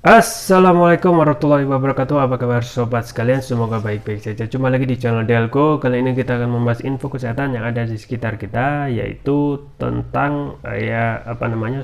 Assalamualaikum warahmatullahi wabarakatuh. Apa kabar sobat sekalian? Semoga baik-baik saja. Jumpa lagi di channel Delco. Kali ini kita akan membahas info kesehatan yang ada di sekitar kita, yaitu tentang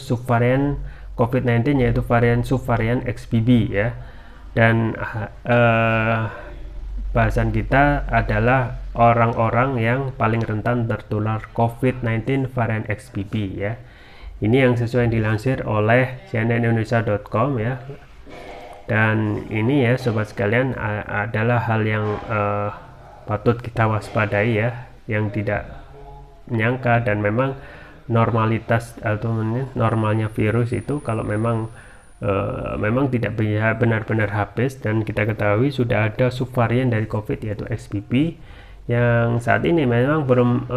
subvarian COVID-19, yaitu subvarian XBB ya. Dan bahasan kita adalah orang-orang yang paling rentan tertular COVID-19 varian XBB ya. Ini yang sesuai dilansir oleh cnnindonesia.com ya. Dan ini ya sobat sekalian adalah hal yang patut kita waspadai ya, yang tidak menyangka. Dan memang normalitas atau normalnya virus itu kalau memang tidak benar-benar habis. Dan kita ketahui sudah ada subvarian dari COVID yaitu XBB yang saat ini memang belum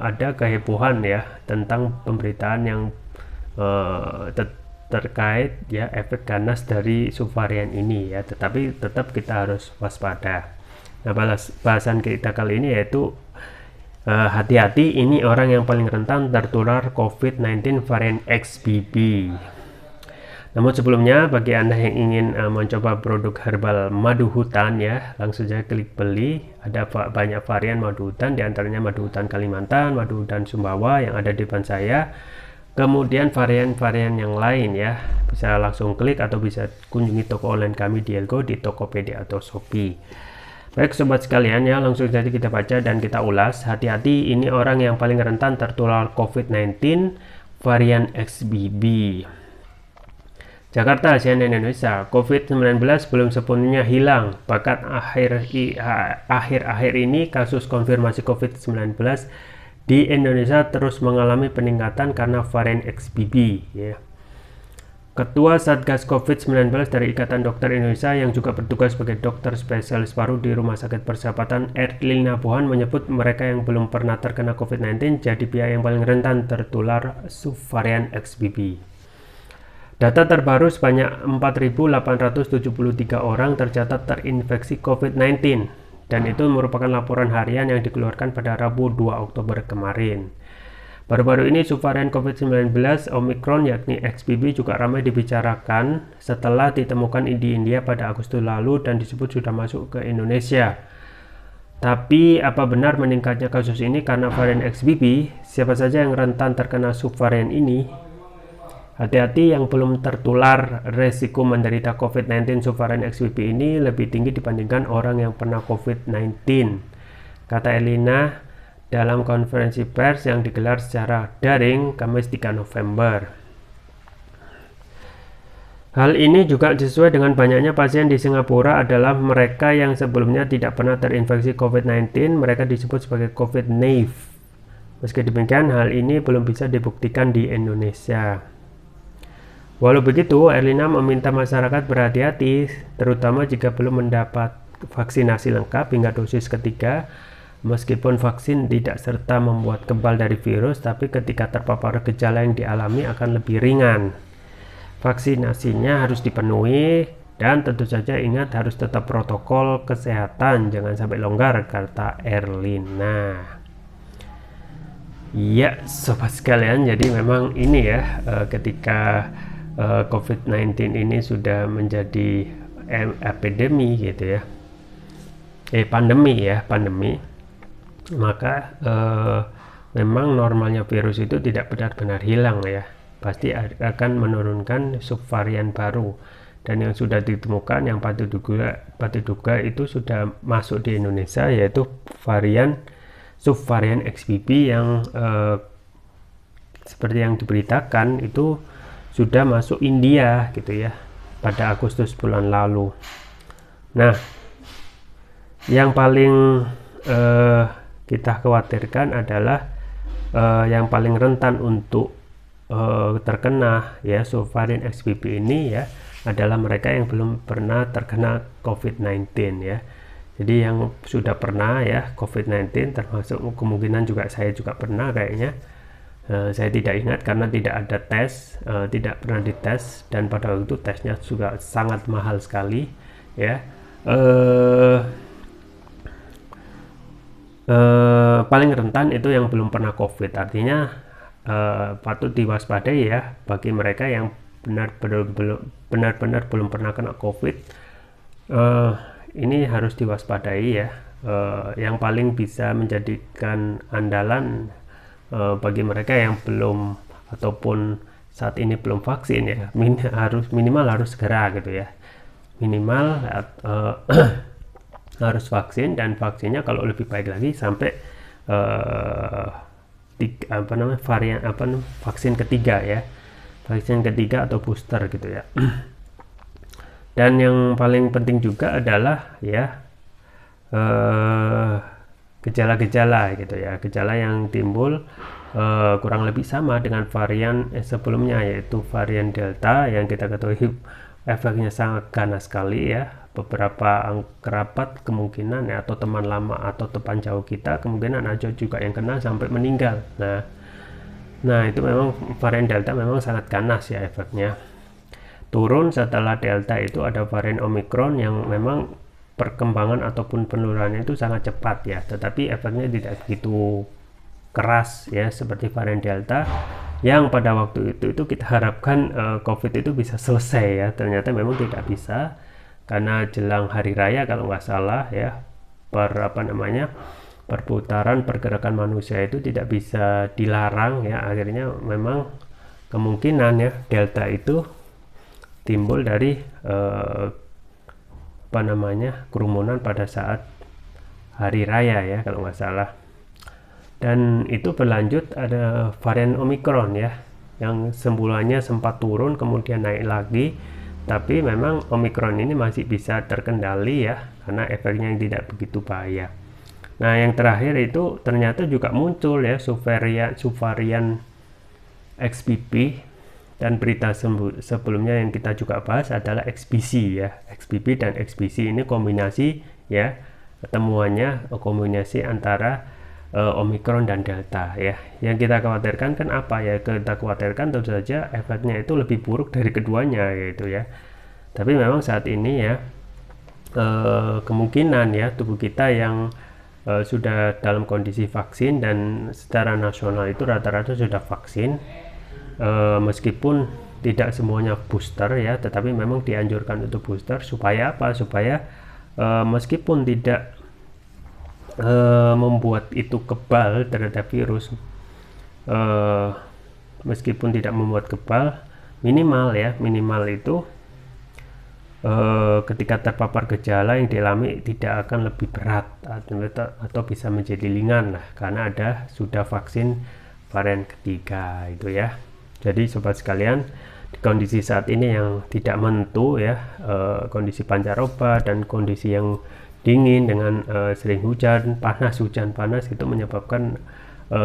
ada kehebohan ya tentang pemberitaan yang terkait ya efek ganas dari subvarian ini ya, tetapi tetap kita harus waspada. Nah, bahasan kita kali ini yaitu hati-hati, ini orang yang paling rentan tertular COVID-19 varian XBB. Namun sebelumnya, bagi Anda yang ingin mencoba produk herbal madu hutan ya, langsung saja klik beli. Ada banyak varian madu hutan, diantaranya madu hutan Kalimantan, madu hutan Sumbawa yang ada di depan saya. Kemudian varian-varian yang lain ya, bisa langsung klik atau bisa kunjungi toko online kami di Delco di Tokopedia atau Shopee. Baik sobat sekalian ya, langsung saja kita baca dan kita ulas. Hati-hati, ini orang yang paling rentan tertular COVID-19 varian XBB. Jakarta, CNN Indonesia. COVID-19 belum sepenuhnya hilang, bahkan akhir-akhir ini kasus konfirmasi COVID-19 di Indonesia terus mengalami peningkatan karena varian XBB ya. Ketua Satgas COVID-19 dari Ikatan Dokter Indonesia yang juga bertugas sebagai dokter spesialis paru di Rumah Sakit Persahabatan Erlina Buhan menyebut mereka yang belum pernah terkena COVID-19 jadi pihak yang paling rentan tertular subvarian XBB. Data terbaru sebanyak 4.873 orang tercatat terinfeksi COVID-19. Dan itu merupakan laporan harian yang dikeluarkan pada Rabu 2 Oktober kemarin. Baru-baru ini subvarian COVID-19 Omicron yakni XBB juga ramai dibicarakan setelah ditemukan di India pada Agustus lalu dan disebut sudah masuk ke Indonesia. Tapi apa benar meningkatnya kasus ini karena varian XBB? Siapa saja yang rentan terkena subvarian ini? Hati-hati, yang belum tertular, resiko menderita COVID-19 subvarian XBB ini lebih tinggi dibandingkan orang yang pernah COVID-19, kata Erlina dalam konferensi pers yang digelar secara daring Kamis 3 November. Hal ini juga sesuai dengan banyaknya pasien di Singapura adalah mereka yang sebelumnya tidak pernah terinfeksi COVID-19, mereka disebut sebagai COVID-naive. Meski demikian, hal ini belum bisa dibuktikan di Indonesia. Walau begitu, Erlina meminta masyarakat berhati-hati, terutama jika belum mendapat vaksinasi lengkap hingga dosis ketiga. Meskipun vaksin tidak serta membuat kebal dari virus, tapi ketika terpapar gejala yang dialami akan lebih ringan. Vaksinasinya harus dipenuhi dan tentu saja ingat harus tetap protokol kesehatan, jangan sampai longgar, kata Erlina. Ya, sobat sekalian, jadi memang ini ya ketika COVID-19 ini sudah menjadi epidemi gitu ya, pandemi, maka memang normalnya virus itu tidak benar-benar hilang ya, pasti akan menurunkan subvarian baru. Dan yang sudah ditemukan yang patut diduga itu sudah masuk di Indonesia, yaitu subvarian XBB yang seperti yang diberitakan itu sudah masuk India gitu ya pada Agustus bulan lalu. Nah, yang paling kita khawatirkan adalah yang paling rentan untuk terkena ya subvarian XBB ini ya adalah mereka yang belum pernah terkena COVID-19 ya. Jadi yang sudah pernah ya COVID-19, termasuk kemungkinan juga saya juga pernah kayaknya. Saya tidak ingat karena tidak ada tes, tidak pernah dites, dan pada waktu itu tesnya juga sangat mahal sekali ya. Paling rentan itu yang belum pernah COVID, artinya patut diwaspadai ya bagi mereka yang benar-benar belum pernah kena COVID, ini harus diwaspadai ya. Yang paling bisa menjadikan andalan bagi mereka yang belum ataupun saat ini belum vaksin ya, minimal harus segera gitu ya, minimal harus vaksin, dan vaksinnya kalau lebih baik lagi sampai vaksin ketiga ya, vaksin ketiga atau booster gitu ya. Dan yang paling penting juga adalah ya gejala-gejala gitu ya, gejala yang timbul kurang lebih sama dengan varian sebelumnya, yaitu varian Delta yang kita ketahui efeknya sangat ganas sekali ya. Beberapa kerabat kemungkinan ya, atau teman lama atau teman jauh kita kemungkinan ada juga yang kena sampai meninggal. Nah itu memang varian Delta memang sangat ganas ya efeknya. Turun setelah Delta itu ada varian Omicron yang memang perkembangan ataupun penularannya itu sangat cepat ya, tetapi efeknya tidak begitu keras ya seperti varian Delta yang pada waktu itu kita harapkan COVID itu bisa selesai ya. Ternyata memang tidak bisa, karena jelang hari raya kalau nggak salah ya, perputaran pergerakan manusia itu tidak bisa dilarang ya. Akhirnya memang kemungkinan ya Delta itu timbul dari kerumunan pada saat hari raya ya kalau nggak salah. Dan itu berlanjut ada varian Omicron ya, yang sembulannya sempat turun kemudian naik lagi, tapi memang Omicron ini masih bisa terkendali ya, karena efeknya yang tidak begitu bahaya. Nah yang terakhir itu ternyata juga muncul ya subvarian XBB, dan berita sebelumnya yang kita juga bahas adalah XBC ya. XBB dan XBC ini kombinasi ya, temuannya kombinasi antara Omicron dan Delta ya. Yang kita khawatirkan kan apa ya? Kita khawatirkan tentu saja efeknya itu lebih buruk dari keduanya yaitu ya. Tapi memang saat ini ya kemungkinan ya tubuh kita yang sudah dalam kondisi vaksin dan secara nasional itu rata-rata sudah vaksin, meskipun tidak semuanya booster ya, tetapi memang dianjurkan untuk booster supaya apa? Supaya meskipun tidak membuat itu kebal terhadap virus, meskipun tidak membuat kebal, minimal itu ketika terpapar gejala yang dialami tidak akan lebih berat atau bisa menjadi ringan lah, karena sudah vaksin varian ketiga itu ya. Jadi sobat sekalian, di kondisi saat ini yang tidak menentu ya, kondisi pancaroba dan kondisi yang dingin dengan sering hujan panas itu menyebabkan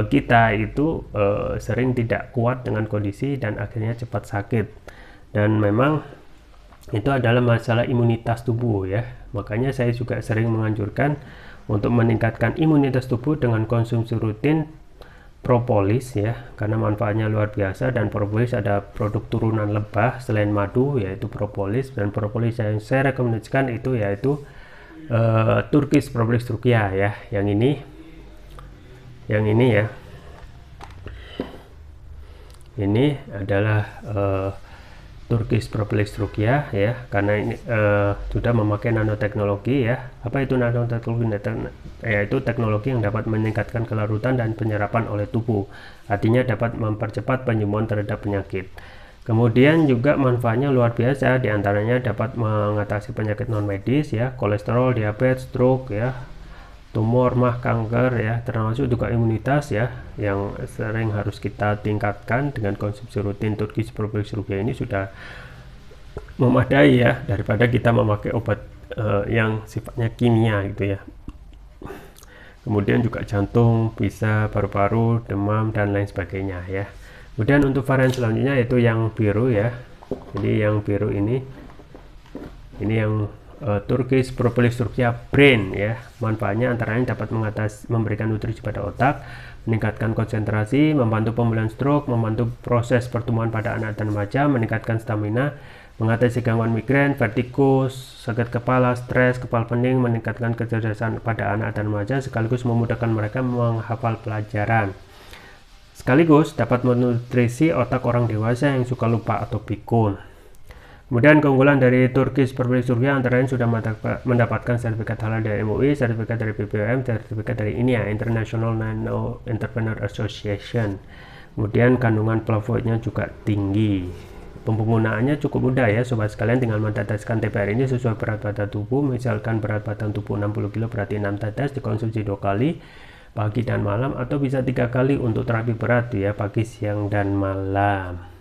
kita itu sering tidak kuat dengan kondisi dan akhirnya cepat sakit. Dan memang itu adalah masalah imunitas tubuh ya. Makanya saya juga sering menganjurkan untuk meningkatkan imunitas tubuh dengan konsumsi rutin propolis ya, karena manfaatnya luar biasa. Dan propolis ada produk turunan lebah selain madu, yaitu propolis. Dan propolis yang saya rekomendasikan itu yaitu Turkish Propolis Trukia ya, yang ini ya, ini adalah Turkish Propolis Trukia ya, karena ini sudah memakai nanoteknologi ya. Apa itu nanoteknologi? Yaitu teknologi yang dapat meningkatkan kelarutan dan penyerapan oleh tubuh, artinya dapat mempercepat penyembuhan terhadap penyakit. Kemudian juga manfaatnya luar biasa, diantaranya dapat mengatasi penyakit non medis ya, kolesterol, diabetes, stroke ya, tumor, mah, kanker ya, termasuk juga imunitas ya, yang sering harus kita tingkatkan dengan konsumsi rutin. Turkish Propolis Trukia ini sudah memadai ya, daripada kita memakai obat yang sifatnya kimia gitu ya. Kemudian juga jantung, bisa paru-paru, demam dan lain sebagainya ya. Kemudian untuk varian selanjutnya yaitu yang biru ya. Jadi yang biru ini yang Turkish Propolis Trukia Brain ya. Manfaatnya antara lain dapat memberikan nutrisi pada otak, meningkatkan konsentrasi, membantu pemulihan stroke, membantu proses pertumbuhan pada anak dan remaja, meningkatkan stamina, mengatasi gangguan migrain, vertigo, sakit kepala, stres, kepala pening, meningkatkan kecerdasan pada anak dan remaja, sekaligus memudahkan mereka menghafal pelajaran. sekaligus dapat menutrisi otak orang dewasa yang suka lupa atau pikun. Kemudian keunggulan dari Turkish Prophylaxis Ruqyah antara lain sudah mendapatkan sertifikat halal dari MUI, sertifikat dari PPOM, sertifikat dari INIA, International Nano Entrepreneur Association. Kemudian kandungan flavonoidnya juga tinggi. Penggunaannya cukup mudah ya sobat sekalian, tinggal meneteskan TPR ini sesuai berat badan tubuh. Misalkan berat badan tubuh 60 kg berarti 6 tetes, dikonsumsi 2 kali pagi dan malam, atau bisa 3 kali untuk terapi berat ya, pagi, siang, dan malam.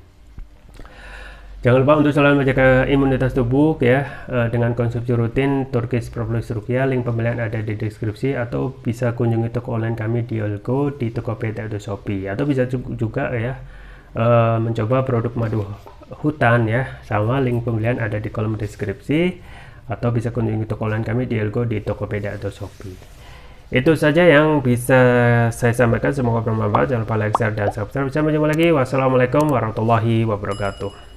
Jangan lupa untuk selalu menjaga imunitas tubuh ya dengan konsumsi rutin Turkish Prophylaxis Ruqyah. Link pembelian ada di deskripsi, atau bisa kunjungi toko online kami di Yolgo, di Tokopedia atau Shopee, atau bisa juga ya mencoba produk madu hutan ya, sama link pembelian ada di kolom deskripsi, atau bisa kunjungi toko online kami di Yolgo, di Tokopedia atau Shopee. Itu saja yang bisa saya sampaikan, semoga bermanfaat. Jangan lupa like, share, dan subscribe. Sampai jumpa lagi. Wassalamualaikum warahmatullahi wabarakatuh.